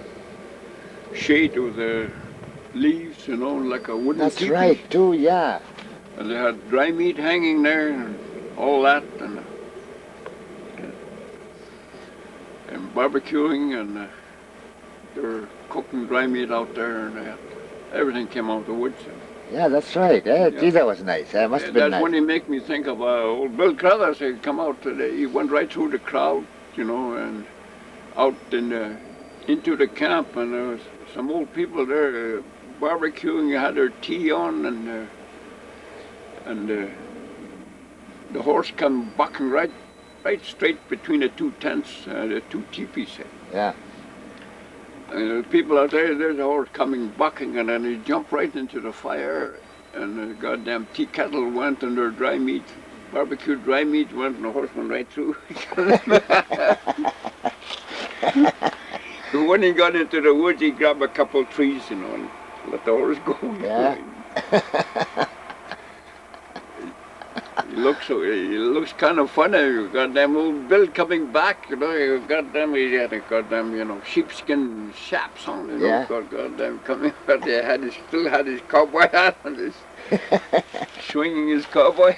shade with the leaves, you know, like a wooden That's teepee. right, too, yeah. And they had dry meat hanging there and all that, and barbecuing, and they were cooking dry meat out there, and everything came out of the woods. Yeah, that's right. Eh? Gee, that was nice. That must have been That's nice. when he make me think of old Bill Crothers. He come out today. He went right through the crowd, you know, and out into the camp, and there was some old people there barbecuing. Had their tea on, and the horse come bucking right straight between the two tents, the two teepees. Yeah. And the people out there, there's a horse coming bucking, and then he jumped right into the fire, and the goddamn tea kettle went, and their dry meat, barbecued dry meat went, and the horse went right through. When he got into the woods, he grabbed a couple of trees, you know, and let the horse go. Yeah. He looks kind of funny. Goddamn old Bill coming back, you know. Goddamn, he had a goddamn, you know, sheepskin chaps on, you know. Yeah. Goddamn coming, but he still had his cowboy hat on, swinging his cowboy.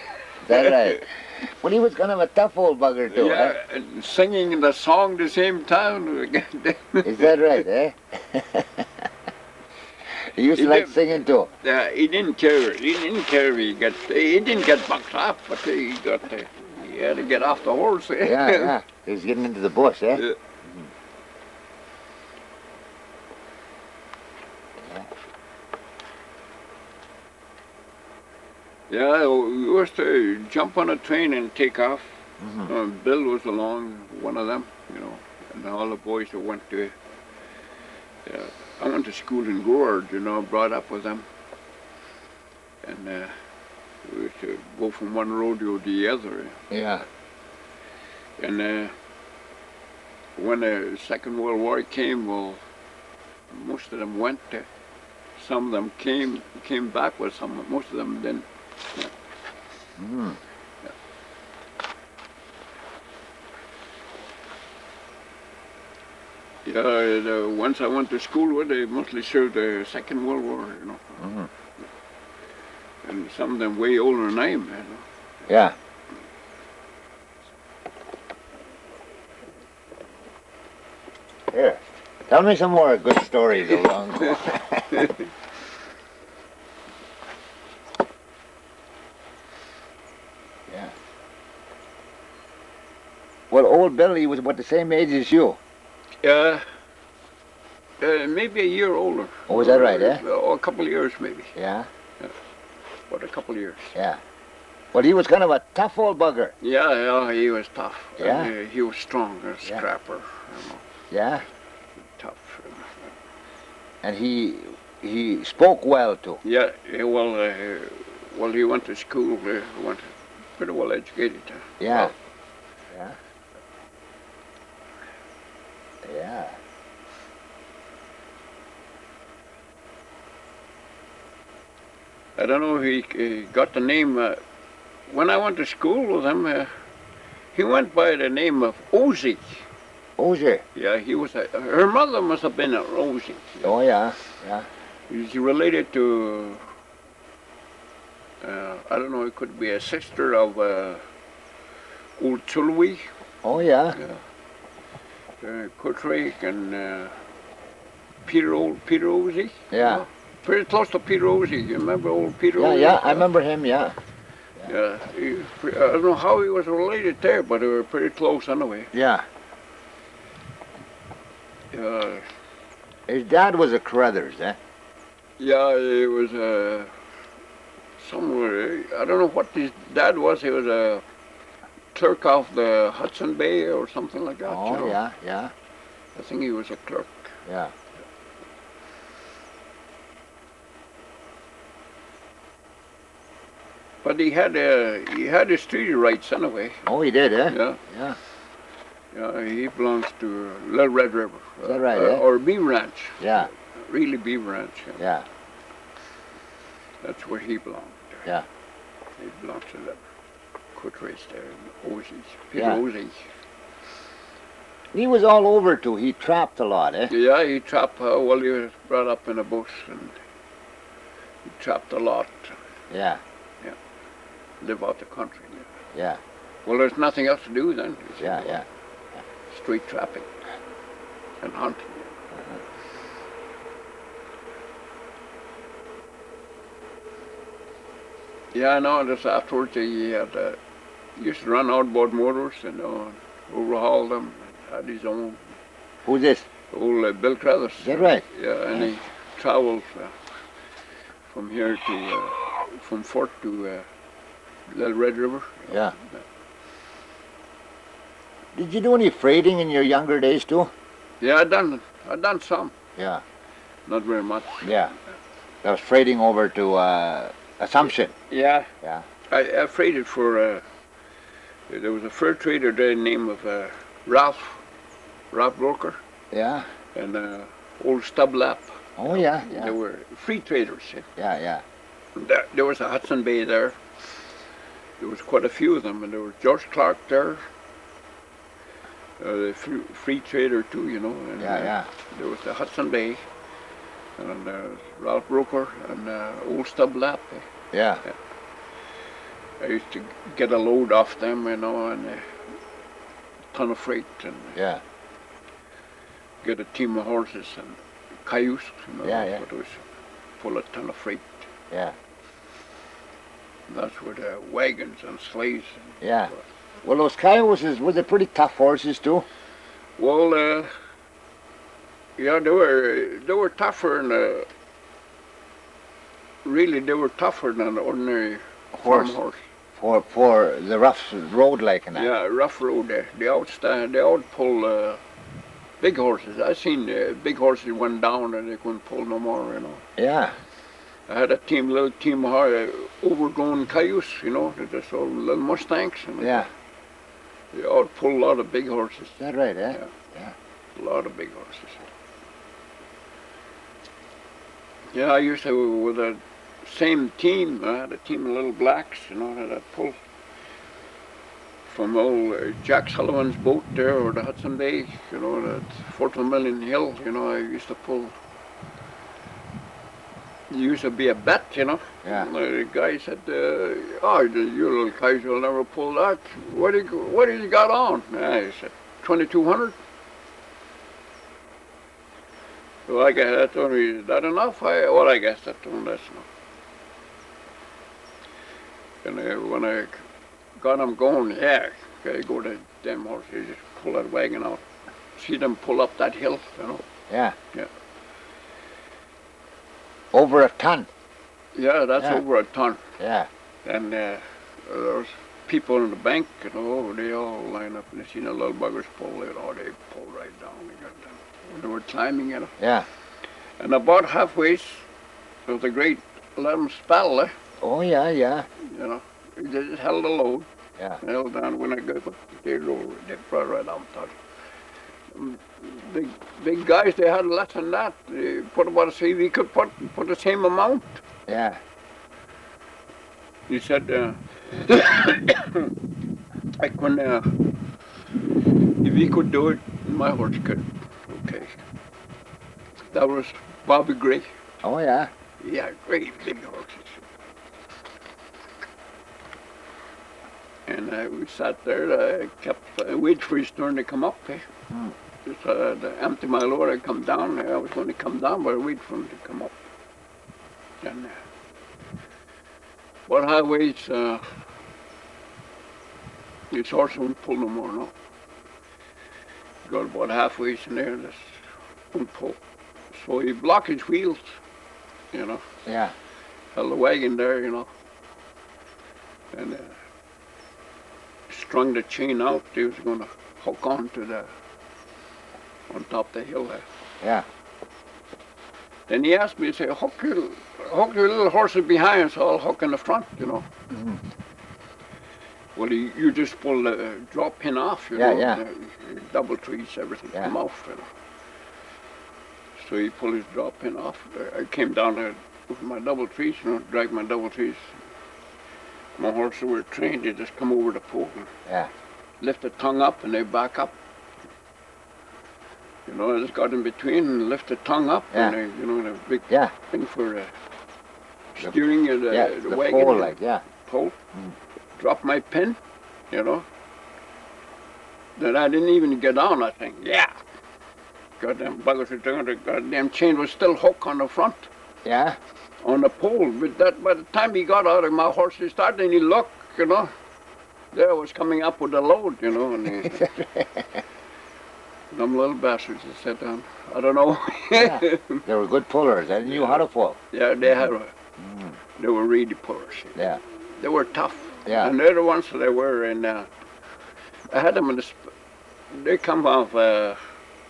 That's right. Well, he was kind of a tough old bugger too. Yeah, Eh? and singing the song the same time. Is that right? Eh? He used to like singing too. He didn't care. He didn't care. He didn't get bucked up, but he had to get off the horse. Eh? Yeah, yeah. He was getting into the bush, eh? Yeah. Yeah, we used to jump on a train and take off. Mm-hmm. Bill was along, one of them, you know, and all the boys that went to. I went to school in Gourd, you know, brought up with them. And we used to go from one rodeo to the other. Yeah. And when the Second World War came, well, most of them went. Some of them came back with some, most of them didn't. Yeah. Mm. Yeah, once I went to school with, they mostly served the Second World War, you know. Mm-hmm. And some of them way older than I am, you know. Yeah. Here, tell me some more good stories along. Yeah. Well, old Billy was about the same age as you. Maybe a year older. Oh, is that right, eh? Or a couple of years, maybe. Yeah? About a couple of years. Yeah. Well, he was kind of a tough old bugger. Yeah, he was tough. Yeah? And, he was strong, a scrapper. You know. Yeah? Tough. And he spoke well, too. Yeah, well, he went to school, went pretty well educated. Yeah. Well, Yeah. Yeah. I don't know if he got the name. When I went to school with him, he went by the name of Ozzy. Ozier. Yeah, he was her mother must have been a Rosie. Oh, yeah, yeah. She's related to, I don't know, it could be a sister of old Tulwi. Oh, yeah. Kutrake and Peter Ozy. Yeah. You know? Pretty close to Peter Ozy. You remember old Peter Yeah, Ozy? yeah, I remember him, yeah. Yeah, I don't know how he was related there, but they were pretty close anyway. Yeah. Uh, His dad was a Carruthers, eh? yeah, it was somewhere. I don't know what his dad was. He was a clerk of the Hudson Bay or something like that. Oh, you know? yeah, yeah, I think he was a clerk. yeah. But he had his treaty rights anyway. Oh, he did, eh? Yeah. Yeah. Yeah, he belongs to Little Red River. Is that right, eh? Or Beaver Ranch. Yeah, Really Beaver Ranch. yeah, That's where he belonged. yeah. He belongs to the court race there in Ozies. Peter Yeah. Ozy. He was all over too. He trapped a lot, eh? Yeah, he trapped, well, he was brought up in a bush and he trapped a lot. Yeah, Live out the country. yeah, Well, there's nothing else to do then. yeah, yeah. Street trapping and hunting. Yeah, I know. Just afterwards, he had used to run outboard motors and overhaul them. Had his own Who's this? old Bill Crothers. Is that right? Yeah, and he traveled from here to from Fort to Little Red River. Yeah. Did you do any freighting in your younger days too? Yeah, I done some. Yeah, Not very much. yeah. That was freighting over to Assumption. Yeah. Yeah. I freighted for. There was a fur trader there named Ralph Broker, Yeah. and old Stublap. Oh, yeah, They yeah, were free traders. yeah, yeah. There was a Hudson Bay there. There was quite a few of them, and there was George Clark there, the free trader too, you know. And, Yeah, yeah. There was the Hudson Bay, and Ralph Broker, and old Stublap. Yeah. I used to get a load off them, you know, and a ton of freight, and Yeah. get a team of horses and cayuse, you know. Yeah, yeah. But it was full of ton of freight. Yeah. And that's where the wagons and sleighs. Yeah. Well, those Kiowas, were they pretty tough horses too? Well, yeah, they were tougher than really they were tougher than an ordinary farm horse. For the rough road like that. Yeah, rough road. They outpull big horses. I seen big horses went down and they couldn't pull no more, you know. Yeah. I had a little team of overgrown cayuse, you know, they're just all little Mustangs. And Yeah. they outpull a lot of big horses. Is that right, eh? A lot of big horses. Yeah, I used to, with the same team, I had a team of little blacks, you know, that I'd pull from old Jack Sullivan's boat there, or the Hudson Bay, you know, that Fort Vermilion Hill, you know, I used to pull. It used to be a bet, you know. Yeah. The guy said, oh, you little guys will never pull that. What do you got on? I said, 2,200. So I guess that's only, is that enough? I guess that's enough. And when I got them going, yeah, okay, go to them horses, just pull that wagon out. See them pull up that hill, you know. Yeah. Yeah. Over a ton. Yeah, that's Yeah. over a ton. Yeah. And there was people in the bank, you know, they all line up and they seen the little buggers pull, you know, they pull right down. They got them. When they were climbing, you know. Yeah. And about halfway, there was a great 11 spell, Oh, yeah, yeah. you know. They just held the load. Yeah. Held down. When I got they lowered, they brought right out. Big guys, they had less than that. They put about, see, we could put the same amount. Yeah. He said, I couldn't, if he could do it my horse could. Okay. That was Bobby Gray. Oh, yeah. Yeah, great big horses. And we sat there, I kept waiting for his turn to come up. Just the empty my load, I come down. I was going to come down, but I waited for him to come up. And what highways, his horse won't pull no more, no. Got about halfway in there, this won't pull. So he blocked his wheels, you know. Yeah. Held the wagon there, you know. And strung the chain out. He was going to hook on to on top of the hill there. Yeah. Then he asked me, he said, hook your little horses behind, so I'll hook in the front, you know. Mm-hmm. Well, you just pull the drop pin off, you know. Yeah. Double trees, everything come off, you know. So he pulled his drop pin off. I came down there with my double trees, you know, dragged my double trees. My horses were trained, they just come over the pole and lift the tongue up and they back up. You know, I just got in between and lift the tongue up and they, you know, the big thing for steering of the wagon. Pole, like, pole. Drop my pin, you know. Then I didn't even get on, I think. Yeah. Goddamn buggers were doing the goddamn chain was still hooked on the front. Yeah. On the pole. But that by the time he got out of my horse, he started and he looked, you know. There I was coming up with the load, you know. And them little bastards that sat down. I don't know. They were good pullers. They knew how to pull. Yeah, they had they were really pullers. Yeah. They were tough. Yeah. And they're the ones that they were. And I had them in the. They come off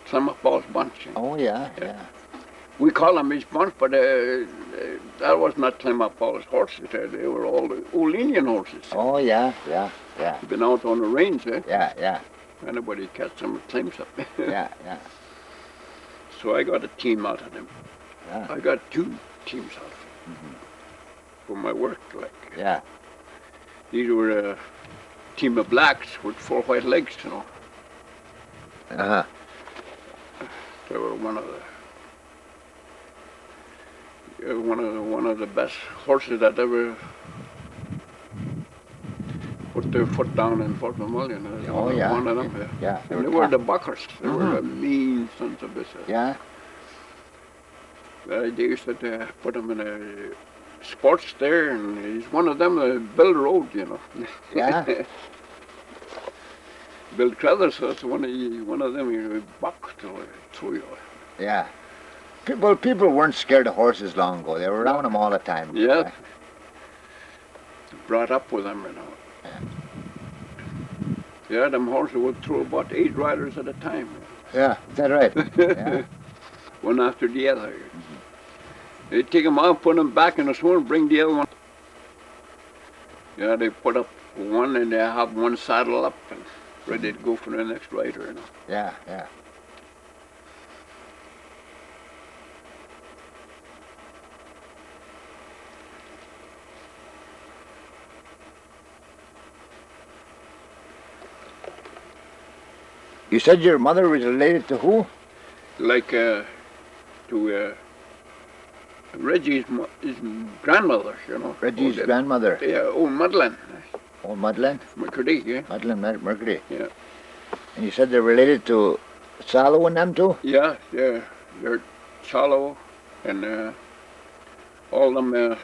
Plymouth Ball's bunch. Oh, yeah. We call them his bunch, but that was not Plymouth Ball's horses. They were all the old Indian horses. Oh, yeah. Been out on the range, eh? Yeah. Anybody catch them with claims up. Yeah. So I got a team out of them. Yeah. I got 2 teams out of them for my work. Like. Yeah. These were a team of blacks with 4 white legs, you know. Uh-huh. They were one of the best horses that ever put their foot down in Fort Vermilion. Oh, yeah. One of them. Yeah. They were the buckers. They were the mean sons of bitches. Yeah. They used to put them in a sports there, and he's one of them Bill Road, you know. Yeah. Bill Crothers was one of them. He bucked through you. Yeah. People weren't scared of horses long ago. They were around them all the time. Yeah. Brought up with them, you know. Yeah, them horses would throw about 8 riders at a time. Yeah, is that right? Yeah. One after the other. They'd take them out, put them back in the swoon, bring the other one. Yeah, they put up one and they have one saddle up and ready to go for the next rider, you know. Yeah. You said your mother was related to who? Like to Reggie's his grandmother, you know. Reggie's grandmother. Yeah, old Madeleine. Oh, Madeleine? McCurdy, yeah. Madeleine Mercury. Yeah. And you said they're related to Salo and them too? Yeah. They're Salo and all them,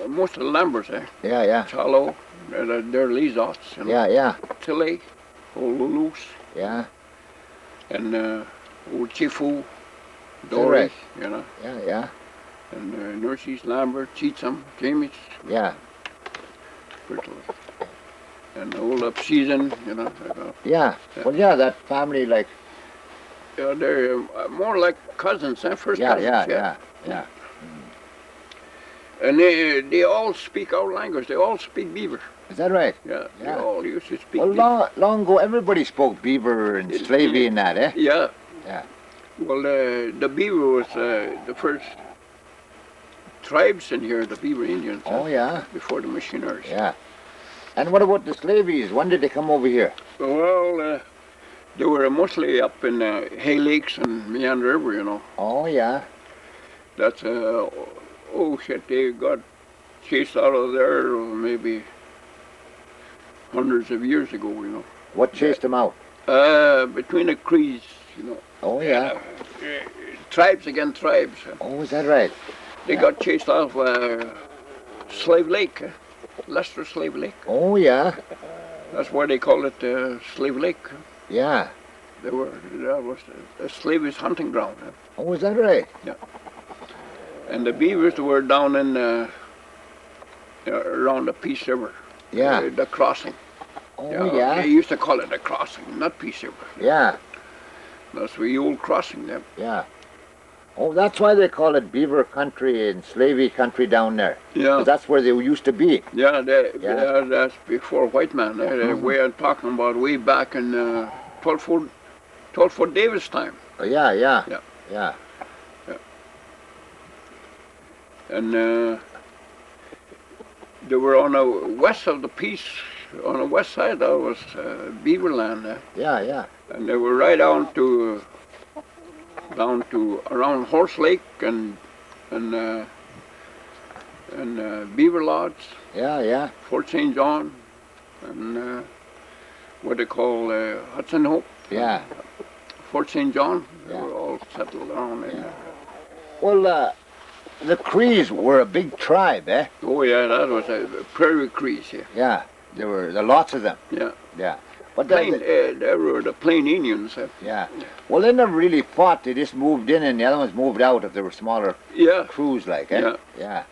most of the Lamberts, eh? Yeah. Salo, they're Lizottes, you know. Yeah. Tilly, old Lulus. Yeah. And old Chifu, Dory, right? You know. Yeah. And Nurses, Lambert, Cheatham, Jamie's. Yeah. And old up season, you know. Yeah. Well, yeah, that family, like. Yeah, they're more like cousins, first cousins. Yeah. And they all speak our language. They all speak Beaver. Is that right? Yeah. They all used to speak Beaver. Long ago, everybody spoke Beaver and Slavey and that, eh? Yeah. Yeah. Well, the Beaver was the first tribes in here, the Beaver Indians. Oh, yeah. Before the missionaries. Yeah. And what about the Slaveys? When did they come over here? Well, They were mostly up in Hay Lakes and Meander River, you know. Oh, yeah. That's, oh shit, they got chased out of there maybe hundreds of years ago, you know. What chased them out? Between the Crees, you know. Oh, yeah. Tribes against tribes. Oh, is that right? They got chased off Slave Lake, Lester Slave Lake. Oh, yeah. That's why they call it Slave Lake. Yeah. That was a slavish hunting ground. Oh, is that right? Yeah. And the beavers were down in around the Peace River. Yeah. The crossing. Oh, yeah. They used to call it the crossing, not Peace River. Yeah. That's the old crossing there. Yeah. Oh, that's why they call it Beaver country and Slavey country down there. Yeah. 'Cause that's where they used to be. Yeah, that's before white man. We are talking about way back in 12 Davis time. Oh, yeah, yeah. Yeah. Yeah. And they were on the west of the Peace, on the west side, that was Beaver land. Yeah, yeah. And they were right down to around Horse Lake and Beaver Lodge, Yeah, yeah. Fort St. John, and what they call Hudson Hope. Yeah. Fort St. John. They Yeah. were all settled around in there. Well, the Crees were a big tribe, eh? Oh yeah, that was a Prairie Crees. Yeah. Yeah. There were lots of them. Yeah. Yeah. But They were the Plain Indians. yeah. Well, they never really fought. They just moved in, and the other ones moved out if they were smaller Yeah. crews, like, eh? Yeah.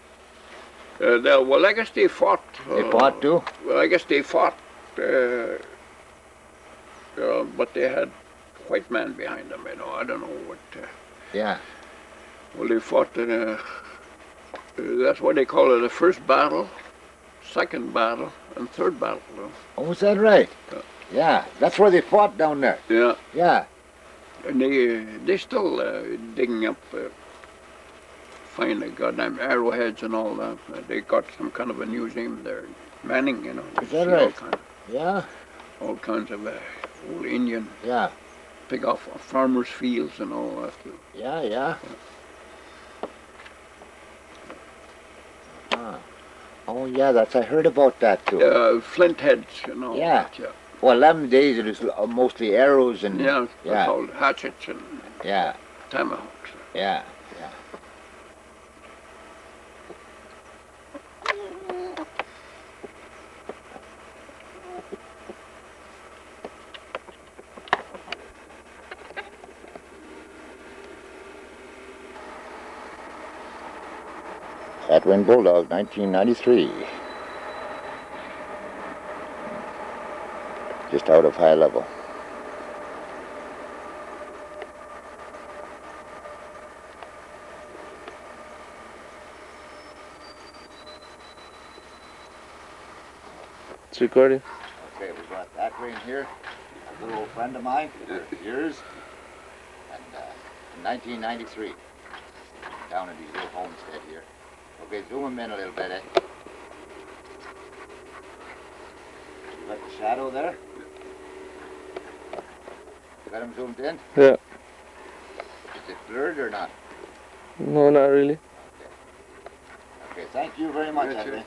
Yeah. Well, I guess they fought. They fought too. Well, I guess they fought, but they had white man behind them. You know, I don't know what. Yeah. Well, they fought in that's what they call it: the first battle, second battle, and third battle. You know? Oh, is that right? Yeah. Yeah. That's where they fought down there. Yeah. Yeah. And they still digging up, find the goddamn arrowheads and all that. They got some kind of a museum there, Manning, you know. Is that See right? All Yeah. kinds of old Indian Yeah. pick off farmers' fields and all that. Yeah, yeah. Oh, yeah, I heard about that too. Flint heads, you know. Yeah. Yeah. Well, them days it was mostly arrows and... Yeah, Yeah. that's all hatchets and Yeah, tomahawks. yeah, yeah. Fat-wing Bulldog, 1993. Just out of high level. It's recording. Okay, we got that ring here, a little old friend of mine, yours, and in 1993, down in these little homestead here. Okay, zoom him in a little bit, eh? You got the shadow there? Got him zoomed in? Yeah. Is it blurred or not? No, not really. Okay, thank you very much, Yeah, Edwin. sure.